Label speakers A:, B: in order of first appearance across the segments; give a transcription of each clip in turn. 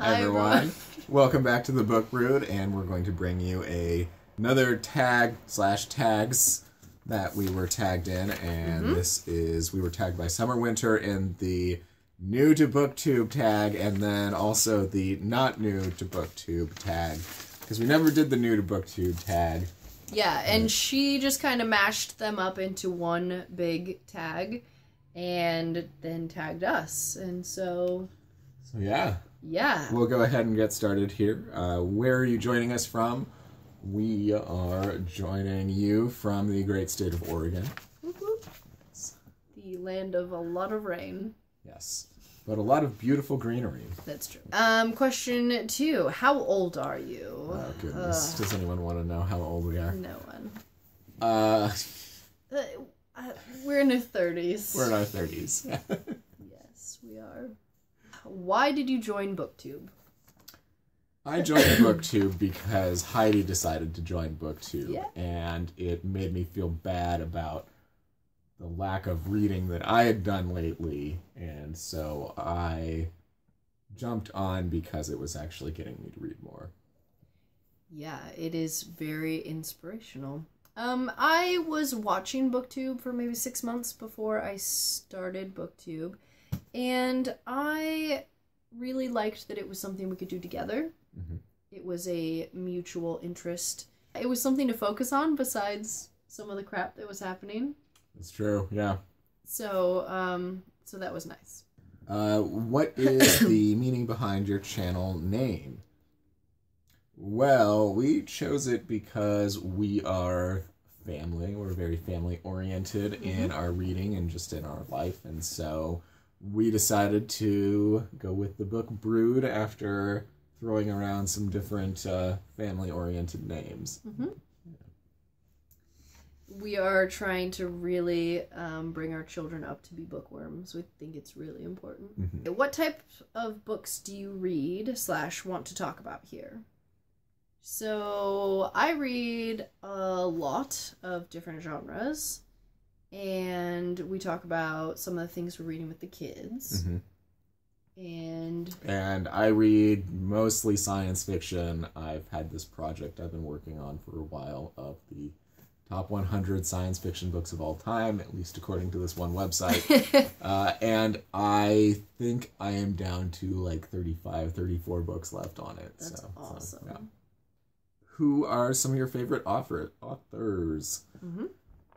A: Hi everyone. Welcome back to the Book Brood, and we're going to bring you another tag/tags that we were tagged in, and this is, we were tagged by Summer Winter in the new to Booktube tag, and then also the not new to Booktube tag, because we never did the new to Booktube tag.
B: Yeah, and she just kind of mashed them up into one big tag, and then tagged us, and so
A: yeah.
B: Yeah.
A: We'll go ahead and get started here. Where are you joining us from? We are joining you from the great state of Oregon.
B: The land of a lot of rain.
A: Yes, but a lot of beautiful greenery.
B: That's true. Question 2. How old are you?
A: Oh, goodness. Does anyone want to know how old we are?
B: No one. We're in our 30s.
A: We're in our 30s.
B: Yes, we are. Why did you join Booktube?
A: I joined Booktube because Heidi decided to join Booktube, and it made me feel bad about the lack of reading that I had done lately, and so I jumped on because it was actually getting me to read more.
B: Yeah, it is very inspirational. I was watching Booktube for maybe 6 months before I started Booktube, and I really liked that it was something we could do together. It was a mutual interest. It was something to focus on besides some of the crap that was happening.
A: That's true, yeah.
B: So, so that was nice.
A: What is the meaning behind your channel name? Well, we chose it because we are family. We're very family-oriented in our reading and just in our life, and so we decided to go with the Book Brood after throwing around some different family-oriented names.
B: We are trying to really bring our children up to be bookworms. We think it's really important. What type of books do you read / want to talk about here? So I read a lot of different genres, and we talk about some of the things we're reading with the kids. And
A: I read mostly science fiction. I've had this project I've been working on for a while of the top 100 science fiction books of all time, at least according to this one website. And I think I am down to like 35, 34 books left on it.
B: That's awesome.
A: So, yeah. Who are some of your favorite authors?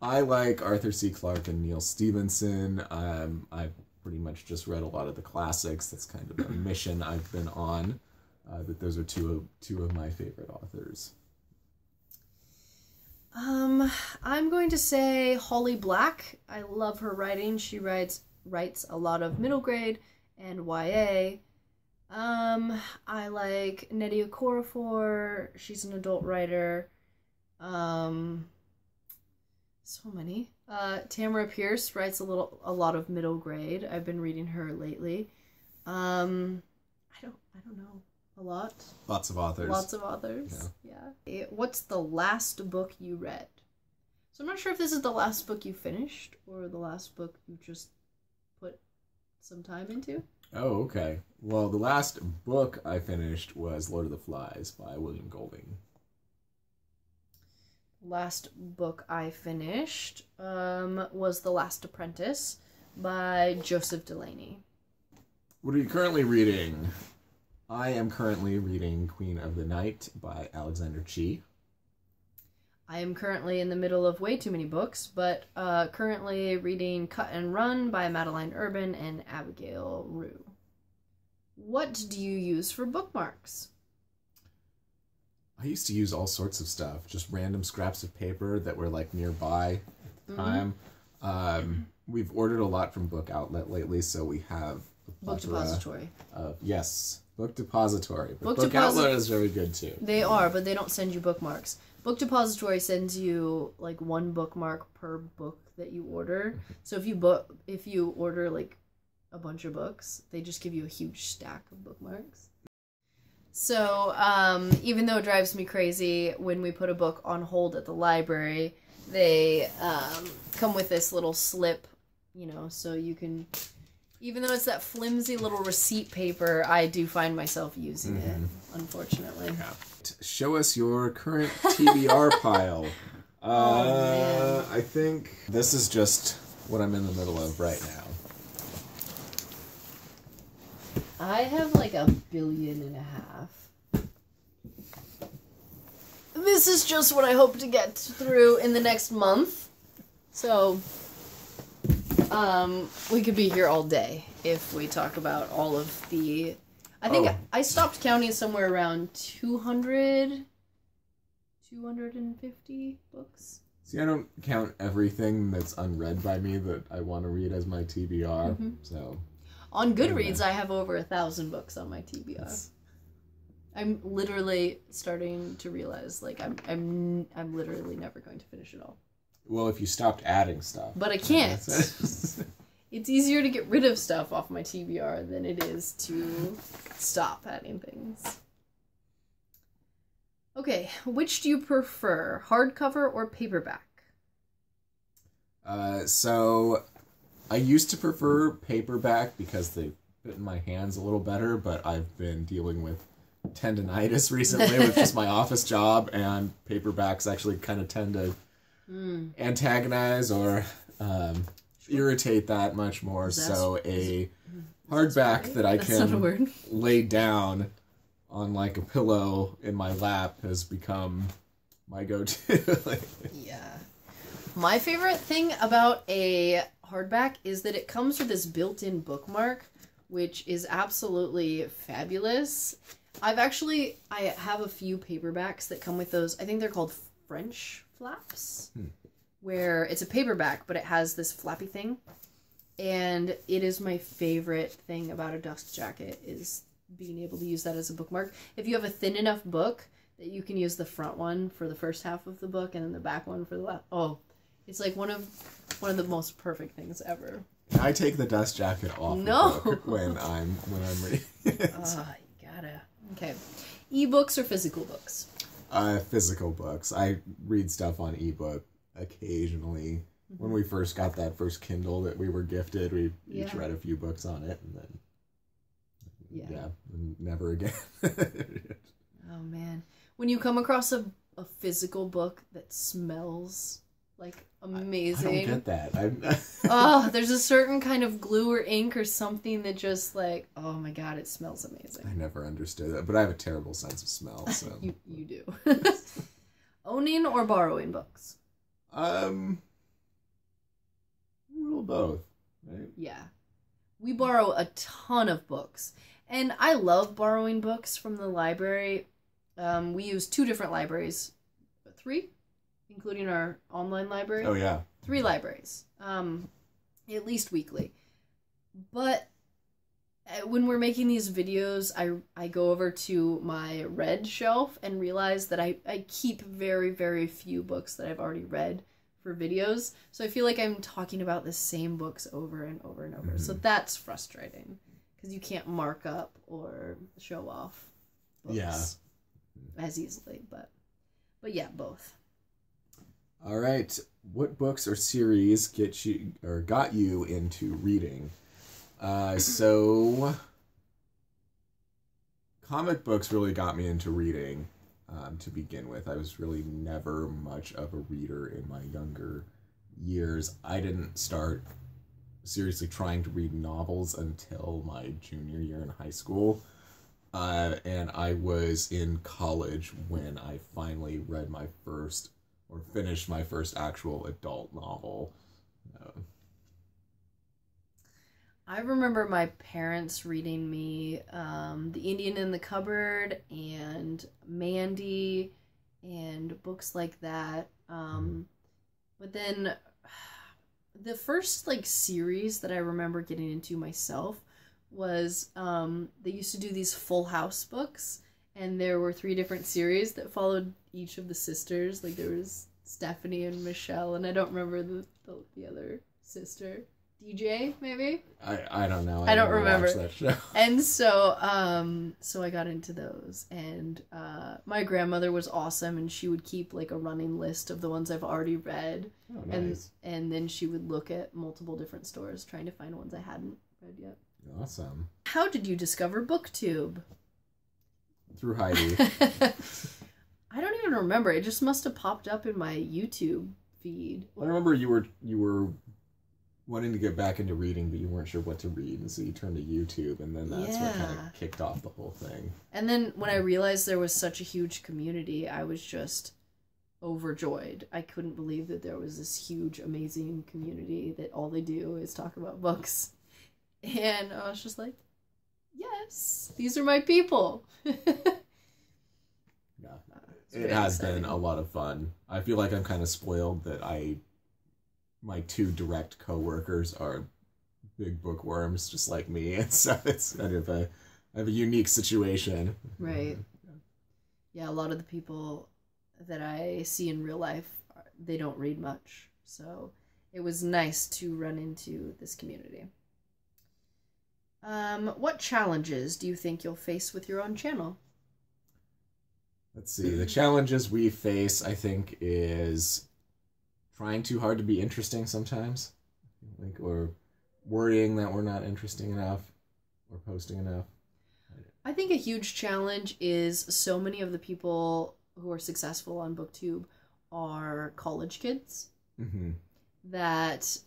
A: I like Arthur C. Clarke and Neil Stephenson. I've pretty much just read a lot of the classics. That's kind of a mission I've been on. That those are two of my favorite authors.
B: I'm going to say Holly Black. I love her writing. She writes a lot of middle grade and YA. I like Nnedi Okorafor. She's an adult writer. So many. Tamara Pierce writes a lot of middle grade. I've been reading her lately. I don't know. A lot.
A: Lots of authors.
B: Lots of authors. Yeah. What's the last book you read? So I'm not sure if this is the last book you finished or the last book you just put some time into.
A: Oh, okay. Well, the last book I finished was Lord of the Flies by William Golding.
B: Last book I finished was The Last Apprentice by Joseph Delaney.
A: What are you currently reading? I am currently reading Queen of the Night by Alexander Chee.
B: I am currently in the middle of way too many books, but currently reading Cut and Run by Madeline Urban and Abigail Rue. What do you use for bookmarks?
A: I used to use all sorts of stuff, just random scraps of paper that were like nearby at the time. We've ordered a lot from Book Outlet lately, so we have a
B: Book Depository.
A: Yes, Book Depository. But Book Outlet is very good too.
B: They are, but they don't send you bookmarks. Book Depository sends you like one bookmark per book that you order. So if you order like a bunch of books, they just give you a huge stack of bookmarks. So even though it drives me crazy when we put a book on hold at the library, they come with this little slip, you know, so you can Even though it's that flimsy little receipt paper, I do find myself using it, unfortunately.
A: Yeah. Show us your current TBR pile.
B: Man.
A: I think this is just what I'm in the middle of right now.
B: I have like 1.5 billion. This is just what I hope to get through in the next month. So, we could be here all day if we talk about all of the... I think I stopped counting somewhere around 250 books.
A: See, I don't count everything that's unread by me that I want to read as my TBR, so...
B: On Goodreads, I have over 1,000 books on my TBR. I'm literally starting to realize, like, I'm literally never going to finish it all.
A: Well, if you stopped adding stuff.
B: But I can't. It's easier to get rid of stuff off my TBR than it is to stop adding things. Okay, which do you prefer, hardcover or paperback?
A: So I used to prefer paperback because they fit in my hands a little better, but I've been dealing with tendinitis recently with just my office job, and paperbacks actually kind of tend to antagonize or irritate that much more. So a hardback that I can lay down on like a pillow in my lap has become my go-to.
B: Yeah. My favorite thing about a hardback is that it comes with this built-in bookmark, which is absolutely fabulous. I have a few paperbacks that come with those. I think they're called French flaps, where it's a paperback, but it has this flappy thing. And it is my favorite thing about a dust jacket is being able to use that as a bookmark. If you have a thin enough book that you can use the front one for the first half of the book and then the back one for the last. Oh, it's like one of the most perfect things ever.
A: I take the dust jacket off the book when I'm reading it.
B: You gotta. Okay. Ebooks or physical books?
A: Physical books. I read stuff on ebook occasionally. When we first got that first Kindle that we were gifted, we each read a few books on it, and then never again.
B: Oh man, when you come across a physical book that smells like amazing,
A: I don't get that.
B: There's a certain kind of glue or ink or something that just like, oh my god, it smells amazing.
A: I never understood that, but I have a terrible sense of smell. So
B: you do. Owning or borrowing books?
A: A little both, right?
B: Yeah. We borrow a ton of books. And I love borrowing books from the library. We use 2 different libraries. 3? Including our online library.
A: Oh, yeah.
B: 3 libraries. At least weekly. But when we're making these videos, I go over to my read shelf and realize that I keep very, very few books that I've already read for videos. So I feel like I'm talking about the same books over and over and over. So that's frustrating because you can't mark up or show off books as easily. But yeah, both.
A: All right. What books or series got you into reading? So comic books really got me into reading. To begin with, I was really never much of a reader in my younger years. I didn't start seriously trying to read novels until my junior year in high school. And I was in college when I finally read my first, or finished my first actual adult novel.
B: I remember my parents reading me The Indian in the Cupboard and Mandy and books like that. But then the first series that I remember getting into myself was they used to do these Full House books, and there were 3 different series that followed each of the sisters. Like there was Stephanie and Michelle, and I don't remember the other sister. DJ, maybe?
A: I don't know.
B: I don't remember
A: that show.
B: And so I got into those, and my grandmother was awesome, and she would keep a running list of the ones I've already read.
A: Oh, nice.
B: And then she would look at multiple different stores trying to find ones I hadn't read yet.
A: Awesome.
B: How did you discover Booktube?
A: Through Heidi.
B: I don't even remember. It just must have popped up in my YouTube feed.
A: I remember you were wanting to get back into reading, but you weren't sure what to read, and so you turned to YouTube, and then that's what kind of kicked off the whole thing.
B: And then when I realized there was such a huge community, I was just overjoyed. I couldn't believe that there was this huge, amazing community that all they do is talk about books. And I was just like, yes, these are my people.
A: Yeah. It has been a lot of fun. I feel like I'm kind of spoiled that my two direct coworkers are big bookworms, just like me, and so it's kind of I have a unique situation.
B: Right. Yeah, a lot of the people that I see in real life, they don't read much, so it was nice to run into this community. What challenges do you think you'll face with your own channel?
A: Let's see. The challenges we face, I think, is trying too hard to be interesting sometimes, or worrying that we're not interesting enough or posting enough.
B: I think a huge challenge is so many of the people who are successful on Booktube are college kids. Mm-hmm. That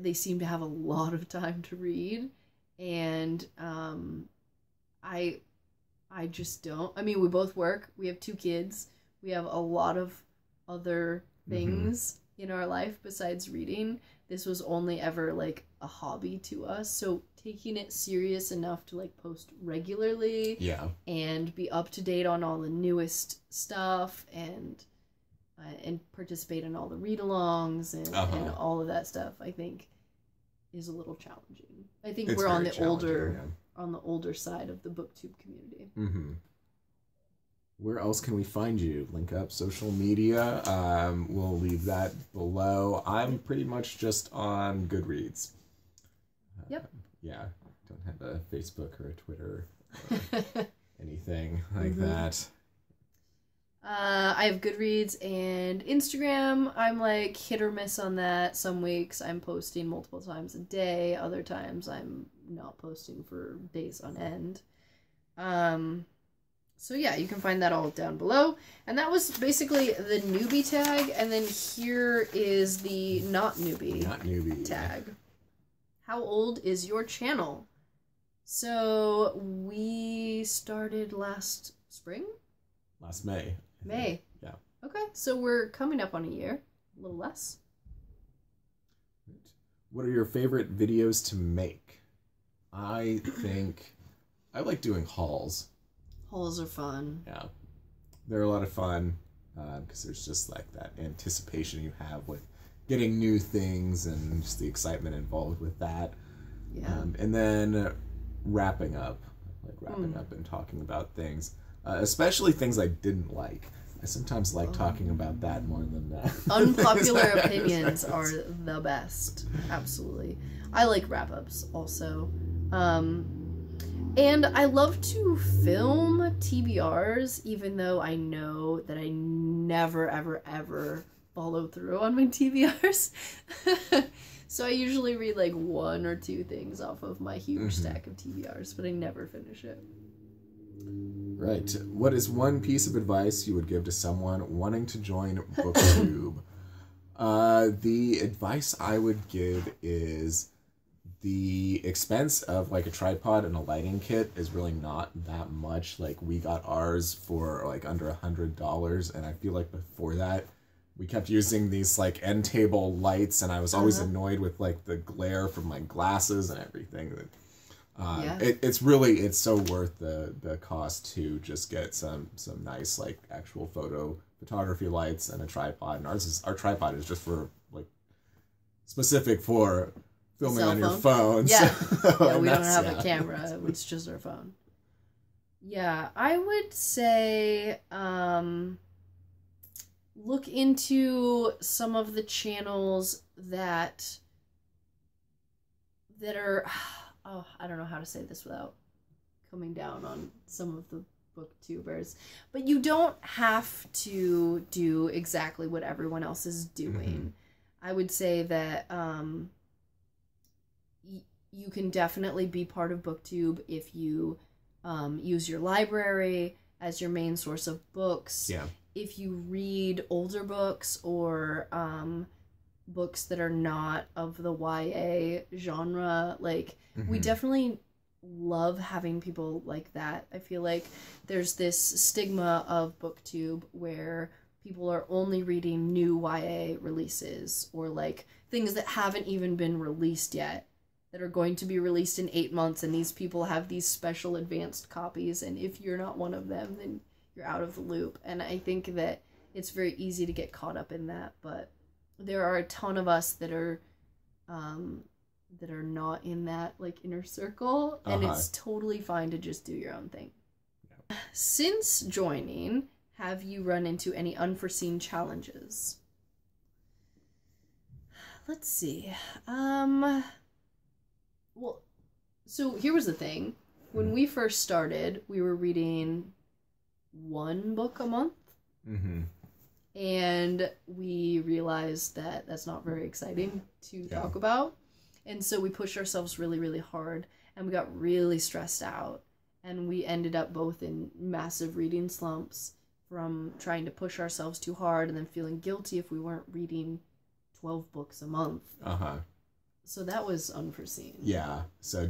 B: they seem to have a lot of time to read, and I just don't. I mean, we both work. We have 2 kids. We have a lot of other things in our life besides reading. This was only ever like a hobby to us. So taking it serious enough to like post regularly, and be up to date on all the newest stuff, and participate in all the read-alongs and all of that stuff, I think is a little challenging. I think we're on the older side of the Booktube community. Mm-hmm.
A: Where else can we find you? Link up social media. We'll leave that below. I'm pretty much just on Goodreads.
B: Yep.
A: Yeah. Don't have a Facebook or a Twitter or anything like that.
B: I have Goodreads and Instagram. I'm like hit or miss on that. Some weeks I'm posting multiple times a day. Other times I'm not posting for days on end. So yeah, you can find that all down below. And that was basically the newbie tag. And then here is the not newbie tag. How old is your channel? So we started last spring?
A: Last May.
B: May.
A: Yeah.
B: Okay, so we're coming up on a year. A little less.
A: What are your favorite videos to make? I think I like doing hauls.
B: Hauls are fun.
A: Yeah. They're a lot of fun because there's just like that anticipation you have with getting new things and just the excitement involved with that.
B: Yeah.
A: And then wrapping up and talking about things. Especially things I didn't like. I sometimes like talking about that more than that.
B: Unpopular opinions are the best. Absolutely. I like wrap-ups also. And I love to film TBRs, even though I know that I never, ever, ever follow through on my TBRs. So I usually read like 1 or 2 things off of my huge stack of TBRs, but I never finish it.
A: Right. What is one piece of advice you would give to someone wanting to join Booktube? The advice I would give is the expense of like a tripod and a lighting kit is really not that much. Like we got ours for like under $100, and I feel like before that we kept using these like end table lights, and I was always annoyed with like the glare from my glasses and everything. It's so worth the cost to just get some nice like actual photography lights and a tripod. And our tripod is just for like specific for filming on your phone.
B: Yeah,
A: so,
B: we don't have a camera. It's just our phone. Yeah, I would say look into some of the channels that are... Oh, I don't know how to say this without coming down on some of the booktubers. But you don't have to do exactly what everyone else is doing. I would say that you can definitely be part of Booktube if you use your library as your main source of books.
A: Yeah.
B: If you read older books or books that are not of the YA genre, like, we definitely love having people like that. I feel like there's this stigma of Booktube where people are only reading new YA releases or like things that haven't even been released yet that are going to be released in 8 months, and these people have these special advanced copies, and if you're not one of them, then you're out of the loop. And I think that it's very easy to get caught up in that, but there are a ton of us that are not in that like inner circle, and it's totally fine to just do your own thing. Yeah. Since joining, have you run into any unforeseen challenges? Let's see. Well, so here was the thing. When we first started, we were reading 1 book a month. And we realized that that's not very exciting to talk about. And so we pushed ourselves really, really hard, and we got really stressed out. And we ended up both in massive reading slumps from trying to push ourselves too hard and then feeling guilty if we weren't reading 12 books a month. So that was unforeseen.
A: Yeah. So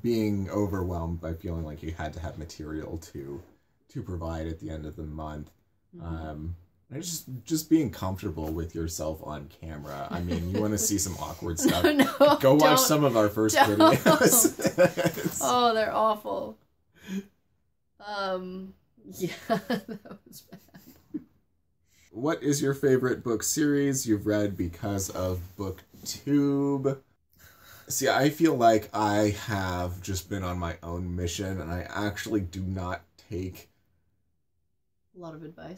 A: being overwhelmed by feeling like you had to have material to provide at the end of the month. And just being comfortable with yourself on camera. I mean, you want to see some awkward stuff? Go watch some of our first videos.
B: Oh, they're awful. Yeah, that was bad.
A: What is your favorite book series you've read because of Booktube? See, I feel like I have just been on my own mission, and I actually do not take
B: a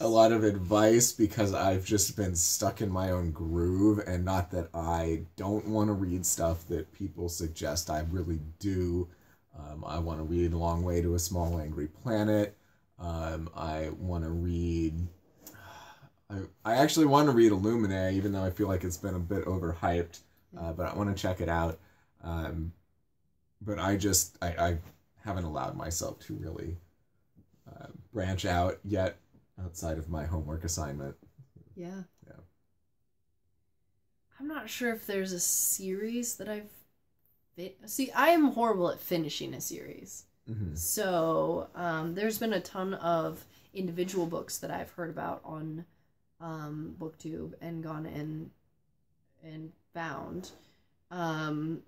B: lot of
A: advice because I've just been stuck in my own groove, and not that I don't want to read stuff that people suggest. I really do. I want to read A Long Way to a Small Angry Planet. I want to read... I actually want to read Illuminae, even though I feel like it's been a bit overhyped, but I want to check it out. But I haven't allowed myself to really branch out yet outside of my homework assignment.
B: Yeah. I'm not sure if there's a series that I've... See, I am horrible at finishing a series. So there's been a ton of individual books that I've heard about on Booktube and gone and found.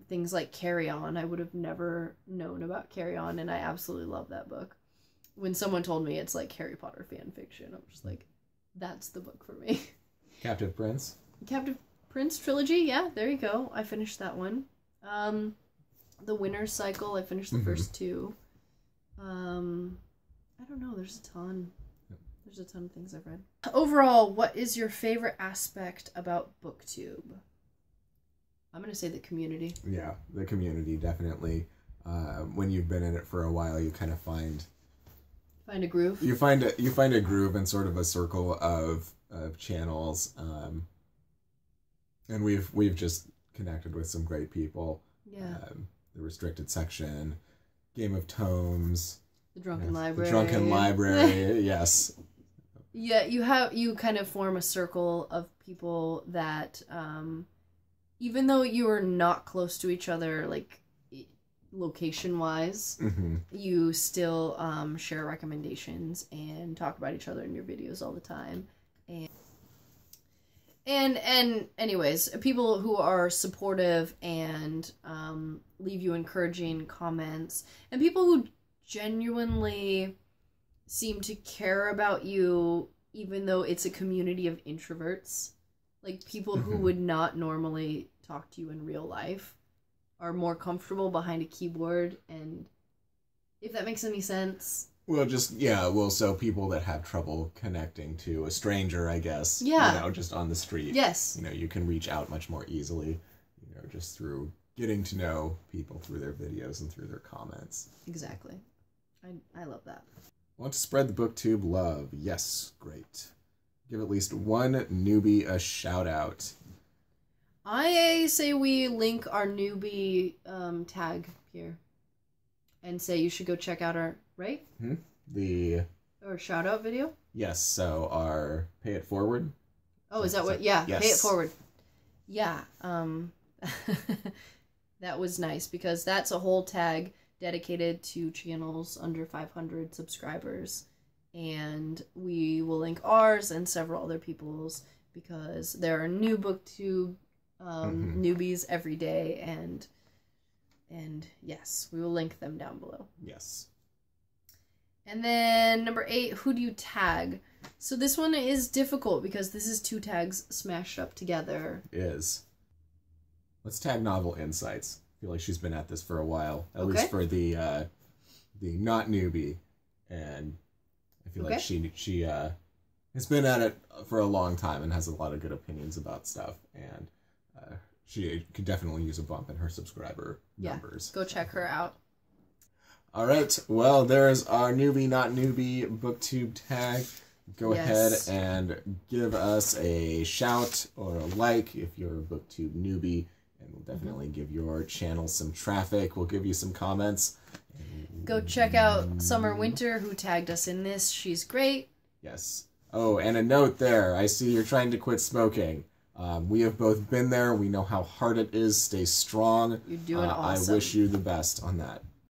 B: Things like Carry On. I would have never known about Carry On, and I absolutely love that book. When someone told me it's like Harry Potter fan fiction, I'm just like, that's the book for me.
A: Captive Prince
B: trilogy, yeah, there you go. I finished that one. The Winner's Cycle, I finished the first 2. I don't know, there's a ton. There's a ton of things I've read. Overall, what is your favorite aspect about Booktube? I'm going to say the community. Yeah,
A: the community, definitely. When you've been in it for a while, you kind of find
B: a groove.
A: You find a groove and sort of a circle of channels. And we've just connected with some great people.
B: Yeah.
A: The Restricted Section, Game of Tomes,
B: the Drunken Library.
A: The Drunken Library, yes.
B: Yeah, you kind of form a circle of people that, even though you are not close to each other, like location-wise, you still share recommendations and talk about each other in your videos all the time. And anyways, people who are supportive and leave you encouraging comments, and people who genuinely seem to care about you, even though it's a community of introverts. Like, people who would not normally talk to you in real life are more comfortable behind a keyboard, and if that makes any sense.
A: Well, so people that have trouble connecting to a stranger, I guess.
B: Yeah.
A: Just on the street.
B: Yes.
A: You can reach out much more easily, just through getting to know people through their videos and through their comments.
B: Exactly. I love that.
A: Want to spread the Booktube love? Yes, great. Give at least one newbie a shout out.
B: I say we link our newbie tag here, and say you should go check out our or shout out video.
A: Yes. So our pay it forward.
B: Oh, is that what? Yeah,
A: yes.
B: Pay it forward. Yeah. That was nice because that's a whole tag dedicated to channels under 500 subscribers, and we will link ours and several other people's because there are new Booktube newbies every day, and yes, we will link them down below.
A: Yes.
B: And then number 8, who do you tag? So this one is difficult because this is 2 tags smashed up together.
A: It is. Let's tag Novel Insights. I feel like she's been at this for a while, at least for the not newbie, and I feel like she has been at it for a long time and has a lot of good opinions about stuff, and she could definitely use a bump in her subscriber numbers.
B: Go check her out.
A: All right, well, there's our newbie, not newbie Booktube tag. Go ahead and give us a shout or a like if you're a Booktube newbie, and we'll definitely give your channel some traffic. We'll give you some comments.
B: Go check out Summer Winter, who tagged us in this. She's great.
A: Yes. Oh, and a note there. I see you're trying to quit smoking. We have both been there. We know how hard it is. Stay strong.
B: You're doing awesome.
A: I wish you the best on that.